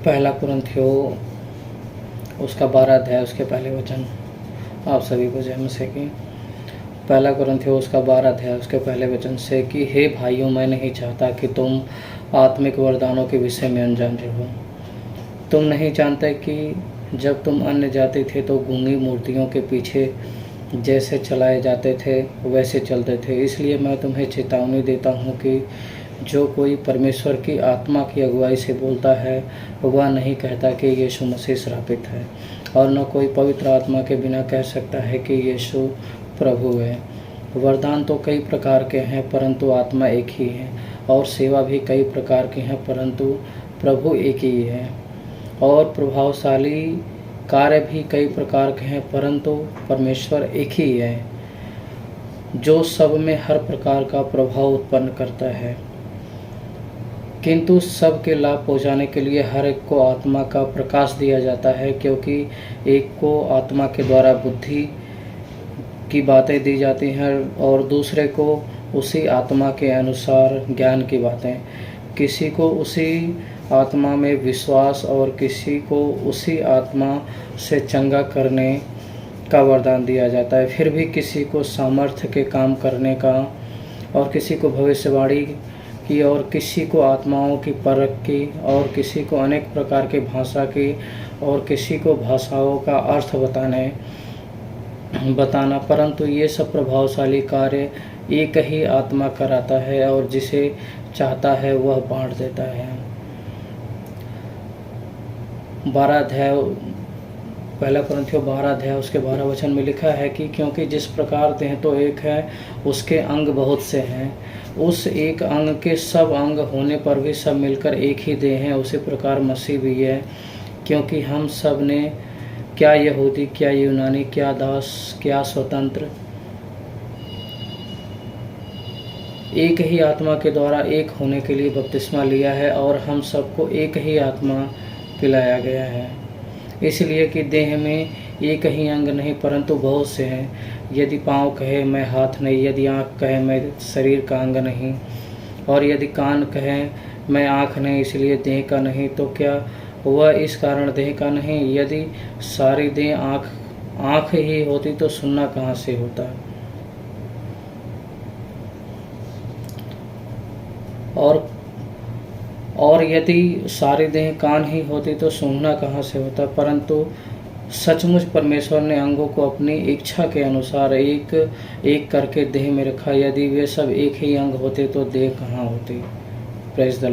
पहला कुरिन्थियों उसका 12 अध्याय उसके पहले वचन। आप सभी को जय मसीह की। पहला कुरिन्थियों उसका 12 अध्याय उसके पहले वचन से कि हे भाइयों, मैं नहीं चाहता कि तुम आत्मिक वरदानों के विषय में अनजान रहो। तुम नहीं जानते कि जब तुम अन्य जाति थे तो गूंगी मूर्तियों के पीछे जैसे चलाए जाते थे वैसे चलते थे। इसलिए मैं तुम्हें चेतावनी देता हूँ कि जो कोई परमेश्वर की आत्मा की अगुवाई से बोलता है वह नहीं कहता कि यीशु मसीह श्रापित है, और न कोई पवित्र आत्मा के बिना कह सकता है कि यीशु प्रभु है। वरदान तो कई प्रकार के हैं परंतु आत्मा एक ही है, और सेवा भी कई प्रकार की हैं परंतु प्रभु एक ही है, और प्रभावशाली कार्य भी कई प्रकार के हैं परंतु परमेश्वर एक ही है, जो सब में हर प्रकार का प्रभाव उत्पन्न करता है। किंतु सब के लाभ पहुँचाने के लिए हर एक को आत्मा का प्रकाश दिया जाता है, क्योंकि एक को आत्मा के द्वारा बुद्धि की बातें दी जाती हैं और दूसरे को उसी आत्मा के अनुसार ज्ञान की बातें। किसी को उसी आत्मा में विश्वास और किसी को उसी आत्मा से चंगा करने का वरदान दिया जाता है। फिर भी किसी को सामर्थ्य के काम करने का, और किसी को भविष्यवाणी की, और किसी को आत्माओं की परख की, और किसी को अनेक प्रकार की भाषा की, और किसी को भाषाओं का अर्थ बताना। परंतु ये सब प्रभावशाली कार्य एक ही आत्मा कराता है, और जिसे चाहता है वह बांट देता है। 12 अध्याय पहला कुरिन्थियों 12 अध्याय उसके 12 वचन में लिखा है कि क्योंकि जिस प्रकार देह तो एक है, उसके अंग बहुत से हैं, उस एक अंग के सब अंग होने पर भी सब मिलकर एक ही देह है, उसी प्रकार मसीह भी है। क्योंकि हम सब ने, क्या यहूदी, क्या यूनानी, क्या दास, क्या स्वतंत्र, एक ही आत्मा के द्वारा एक होने के लिए बपतिस्मा लिया है, और हम सबको एक ही आत्मा पिलाया गया है। इसलिए कि देह में एक ही अंग नहीं परंतु बहुत से हैं। यदि पाँव कहे मैं हाथ नहीं, यदि आँख कहे मैं शरीर का अंग नहीं, और यदि कान कहे मैं आँख नहीं, इसलिए देह का नहीं, तो क्या वह इस कारण देह का नहीं? यदि सारी देह आँख ही होती तो सुनना कहाँ से होता? और यदि सारी देह कान ही होती तो सूंघना कहाँ से होता? परंतु सचमुच परमेश्वर ने अंगों को अपनी इच्छा के अनुसार एक एक करके देह में रखा। यदि वे सब एक ही अंग होते तो देह कहाँ होती? Praise the Lord.